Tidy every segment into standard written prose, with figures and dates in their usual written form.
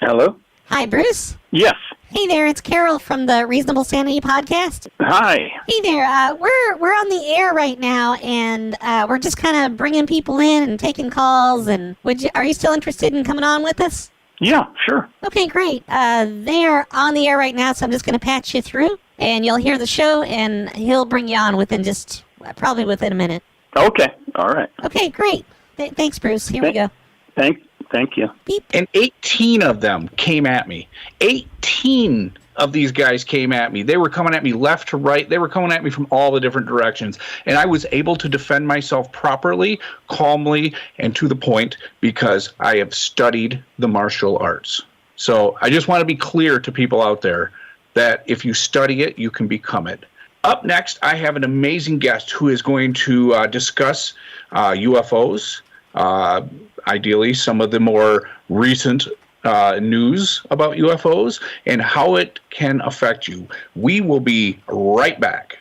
Hello? Hi, Bruce. Yes. Hey there, it's Carol from the Reasonable Sanity podcast. Hi. Hey there, we're on the air right now, and we're just kind of bringing people in and taking calls. And are you still interested in coming on with us? Yeah, sure. Okay, great. They're on the air right now, so I'm just going to patch you through, and you'll hear the show, and he'll bring you on probably within a minute. Okay. All right. Okay, great. Thanks, Bruce. Here we go. Thank you. Beep. And 18 of them came at me. 18 of these guys came at me. They were coming at me left to right. They were coming at me from all the different directions. And I was able to defend myself properly, calmly, and to the point because I have studied the martial arts. So I just want to be clear to people out there that if you study it, you can become it. Up next, I have an amazing guest who is going to discuss UFOs, ideally some of the more recent news about UFOs and how it can affect you. We will be right back.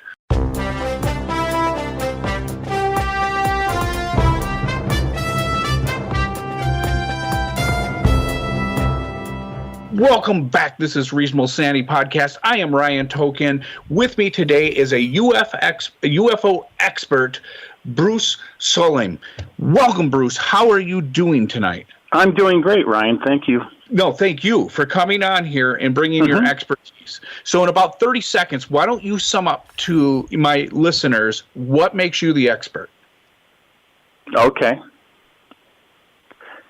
Welcome back. This is Reasonable Sanity Podcast. I am Ryan Token. With me today is a UFO expert, Bruce Sulling. Welcome, Bruce. How are you doing tonight? I'm doing great, Ryan. Thank you. No, thank you for coming on here and bringing your expertise. So in about 30 seconds, why don't you sum up to my listeners what makes you the expert? Okay.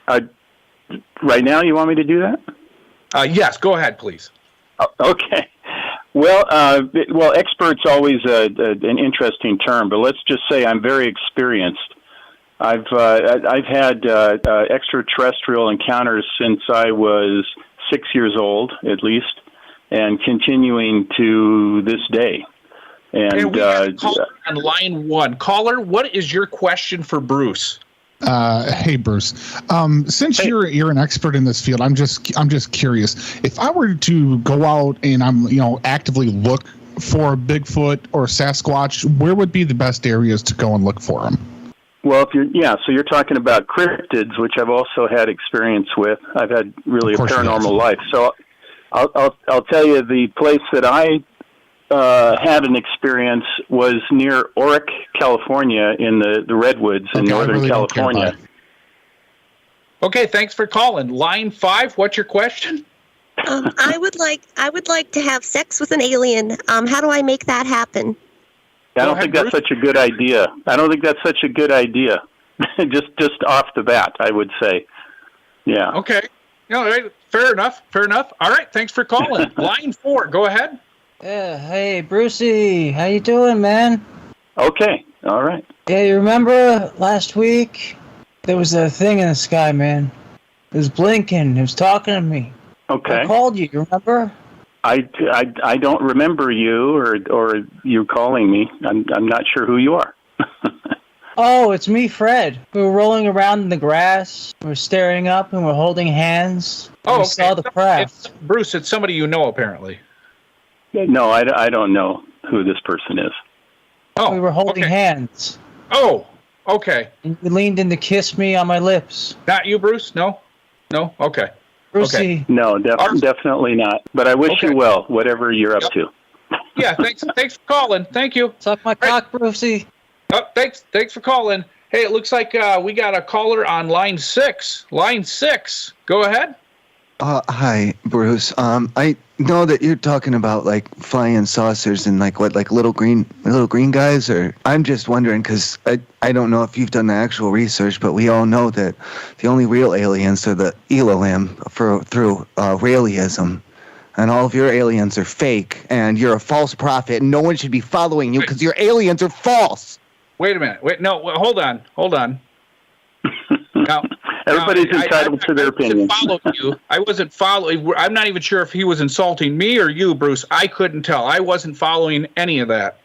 Right now, you want me to do that? Yes, go ahead, please. Okay. Well, expert's always an interesting term, but let's just say I'm very experienced. I've had extraterrestrial encounters since I was 6 years old, at least, and continuing to this day. And we have a caller on line one. Caller, what is your question for Bruce? Hey Bruce, since you're an expert in this field, I'm just curious. If I were to go out and actively look for Bigfoot or Sasquatch, where would be the best areas to go and look for them? Well, so you're talking about cryptids, which I've also had experience with. I've had really a paranormal life. So I'll tell you the place that I had an experience was near Oric, California, in the Redwoods in Northern California. Okay, thanks for calling. Line 5, what's your question? I would like to have sex with an alien. How do I make that happen? I don't think that's such a good idea. just off the bat, I would say. Yeah. Okay. All right. Fair enough. All right. Thanks for calling. Line 4. Go ahead. Yeah. Hey, Brucey. How you doing, man? Okay. All right. Yeah, you remember last week? There was a thing in the sky, man. It was blinking. It was talking to me. Okay. I called you. You remember? I don't remember you or you calling me. I'm not sure who you are. Oh, it's me, Fred. We were rolling around in the grass. We were staring up and we're holding hands. Oh, we saw the craft. Bruce, it's somebody you know, apparently. No, I don't know who this person is. Oh, we were holding hands. Oh, okay. And you leaned in to kiss me on my lips. Not you, Bruce? No? Okay. Brucey. Okay. No, definitely not. But I wish you well, whatever you're up to. Yeah, thanks for calling. Thank you. Suck my cock, Brucey. Oh, thanks for calling. Hey, it looks like we got a caller on line 6. Line 6. Go ahead. Hi, Bruce. I know that you're talking about like flying saucers and like little green guys, or I'm just wondering because I don't know if you've done the actual research, but we all know that the only real aliens are the Elohim through Raeliism, and all of your aliens are fake, and you're a false prophet, and no one should be following you because your aliens are false. Wait a minute. Hold on. Now, everybody's entitled to their opinion. I wasn't following. I'm not even sure if he was insulting me or you, Bruce. I couldn't tell. I wasn't following any of that.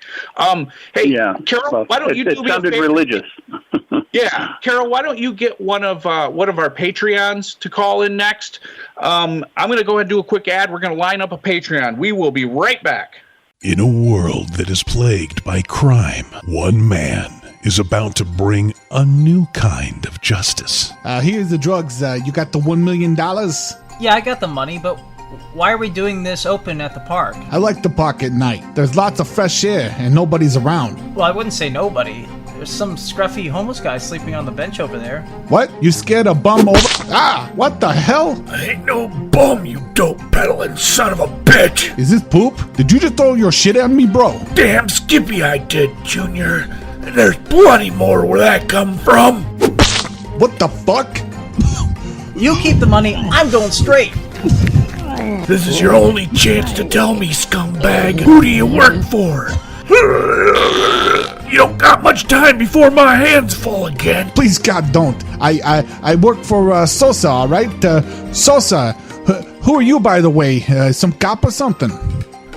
Hey, yeah, Carol, why don't you do me a favor? It sounded religious. Yeah, Carol, why don't you get one of our Patreons to call in next? I'm going to go ahead and do a quick ad. We're going to line up a Patreon. We will be right back. In a world that is plagued by crime, one man is about to bring a new kind of justice. Here's the drugs. You got the $1 million? Yeah, I got the money, but why are we doing this open at the park? I like the park at night. There's lots of fresh air and nobody's around. Well, I wouldn't say nobody. There's some scruffy homeless guy sleeping on the bench over there. What? You scared a bum over? Ah, what the hell? I ain't no bum, you dope peddling son of a bitch. Is this poop? Did you just throw your shit at me, bro? Damn Skippy I did, Junior. And there's plenty more where that come from. What the fuck? You keep the money, I'm going straight. This is your only chance to tell me, scumbag. Who do you work for? You don't got much time before my hands fall again. Please, God, don't. I work for Sosa, all right? Sosa, who are you, by the way? Some cop or something?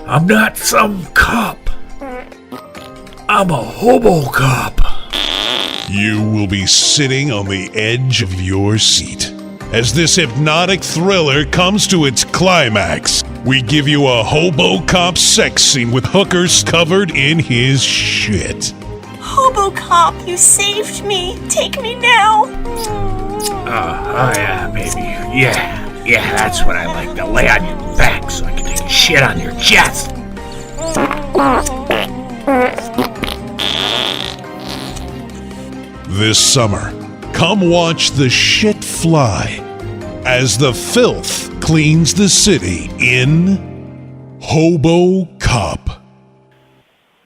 I'm not some cop. I'm a hobo cop. You will be sitting on the edge of your seat as this hypnotic thriller comes to its climax. We give you a hobo cop sex scene with hookers covered in his shit. Hobo cop, you saved me. Take me now. Oh yeah, baby. Yeah, that's what I like. To lay on your back so I can take a shit on your chest. This summer, come watch the shit fly as the filth cleans the city in Hobo Cop.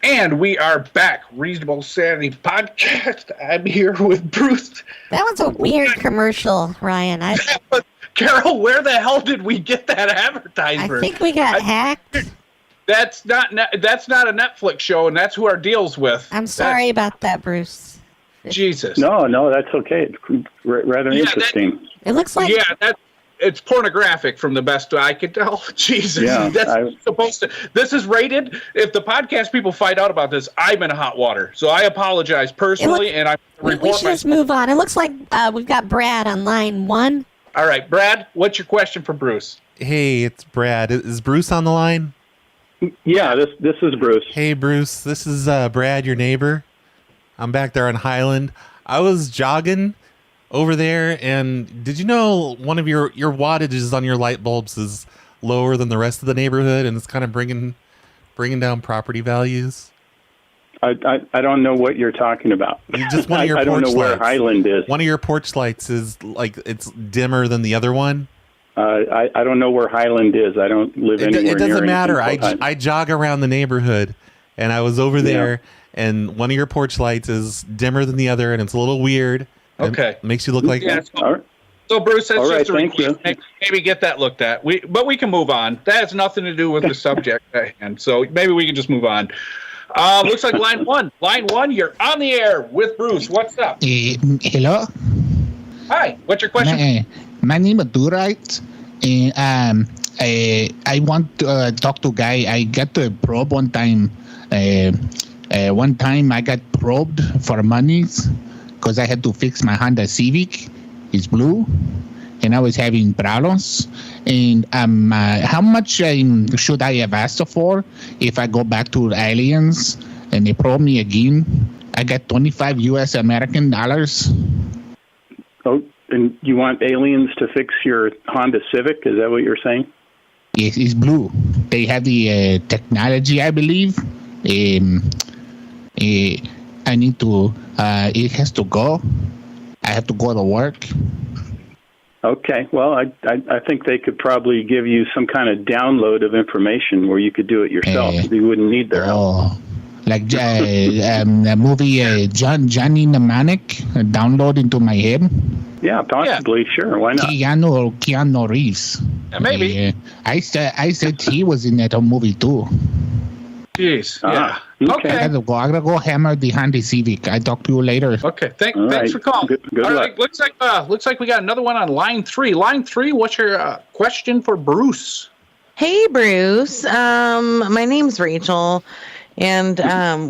And we are back. Reasonable Sanity Podcast. I'm here with Bruce. That was a weird commercial, Ryan. Carol, where the hell did we get that advertisement? I think we got hacked. That's not a Netflix show, and that's who our deal's with. I'm sorry about that, Bruce. Jesus. No, that's okay. It's rather interesting. It looks like... Yeah, it's pornographic from the best I could tell. Jesus. Yeah, that's supposed to... This is rated. If the podcast people find out about this, I'm in hot water. So I apologize personally, and I report we should just move on. It looks like we've got Brad on line 1. All right, Brad, what's your question for Bruce? Hey, it's Brad. Is Bruce on the line? Yeah, this is Bruce. Hey, Bruce. This is Brad, your neighbor. I'm back there on Highland. I was jogging over there, and did you know one of your wattages on your light bulbs is lower than the rest of the neighborhood, and it's kind of bringing down property values? I don't know what you're talking about. Just one of your I don't know where Highland is. One of your porch lights is like it's dimmer than the other one. I don't know where Highland is. I don't live anywhere near. It doesn't matter. I jog around the neighborhood, and I was over there. And one of your porch lights is dimmer than the other, and it's a little weird. Okay. It makes you look like... Yeah, all right. So, Bruce, that's all just right, a request. Maybe get that looked at. But we can move on. That has nothing to do with the subject at hand. So maybe we can just move on. Looks like line 1. Line 1, you're on the air with Bruce. What's up? Hello? Hi. What's your question? My name is Durite. And I want to talk to Guy. I got the probe one time. One time I got probed for money because I had to fix my Honda Civic. It's blue, and I was having problems. And how much should I have asked for if I go back to the aliens and they probe me again? I got 25 U.S. American dollars. Oh, and you want aliens to fix your Honda Civic? Is that what you're saying? Yes, it's blue. They have the technology, I believe. I need to, it has to go. I have to go to work. Okay, well, I think they could probably give you some kind of download of information where you could do it yourself. You wouldn't need their help. Like the movie Johnny Mnemonic download into my head. Yeah, possibly. Yeah. Sure, why not? Keanu Reeves. Yeah, maybe. I said he was in that movie too. Jeez. Yeah. Okay. I gotta go hammer the Honda Civic. I talk to you later. Okay. Thanks for calling. Good All luck. right. Looks like we got another one on line 3. Line 3. What's your question for Bruce? Hey, Bruce. My name's Rachel. And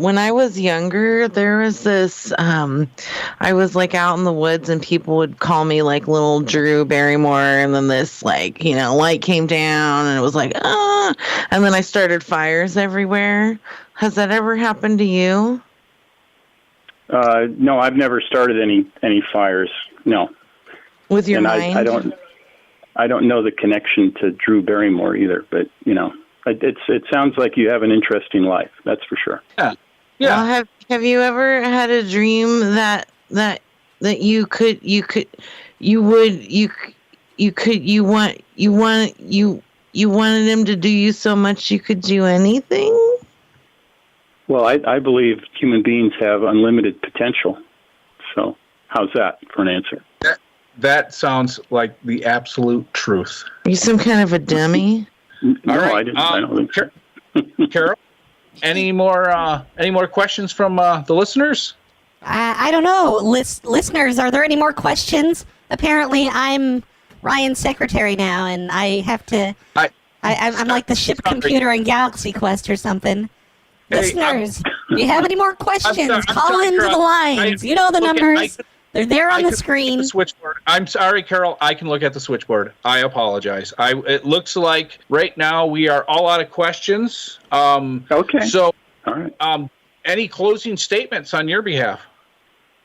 when I was younger, there was this, I was like out in the woods and people would call me like little Drew Barrymore. And then this like, light came down and it was like, ah. And then I started fires everywhere. Has that ever happened to you? No, I've never started any fires. No. With your mind? I don't. I don't know the connection to Drew Barrymore either, but it sounds like you have an interesting life. That's for sure. Yeah. Well, have you ever had a dream that you wanted him to do you so much you could do anything? Well, I believe human beings have unlimited potential. So how's that for an answer? That sounds like the absolute truth. Are you some kind of a dummy? No, right. I didn't. I don't think so. Carol, any more questions from the listeners? I don't know. Listeners, are there any more questions? Apparently, I'm Ryan's secretary now, and I have to... I'm like the ship computer in Galaxy Quest or something. Hey, Listeners, do you have any more questions? Call sorry, into Carol. the lines. You know the numbers. They're there on the screen. The switchboard. I'm sorry, Carol. I can look at the switchboard. I apologize. It looks like right now we are all out of questions. Okay. So, all right. Any closing statements on your behalf?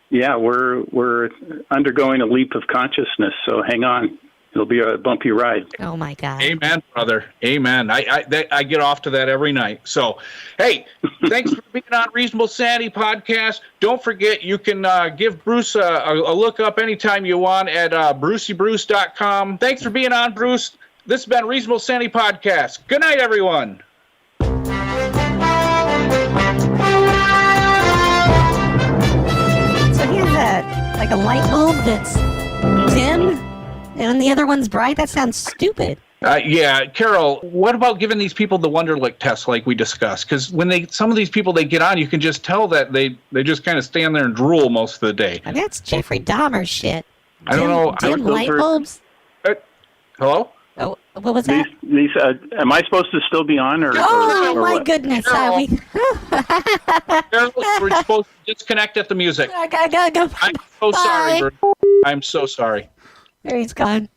Yeah, we're undergoing a leap of consciousness. So hang on. It'll be a bumpy ride. Oh, my God. Amen, brother. Amen. I get off to that every night. So, hey, thanks for being on Reasonable Sanity Podcast. Don't forget, you can give Bruce a look up anytime you want at brucybruce.com. Thanks for being on, Bruce. This has been Reasonable Sanity Podcast. Good night, everyone. So he has a light bulb that's dim, and the other one's bright? That sounds stupid. Yeah, Carol, what about giving these people the Wonderlick test like we discussed? Because when some of these people, they get on, you can just tell that they just kind of stand there and drool most of the day. And that's Jeffrey Dahmer shit. I don't know. Dim light bulbs? Hello? Oh, what was that? These, am I supposed to still be on? Or my what? goodness. Carol, we're supposed to disconnect at the music. I gotta go. I'm so sorry, Bye. Bert. I'm so sorry. There he's gone.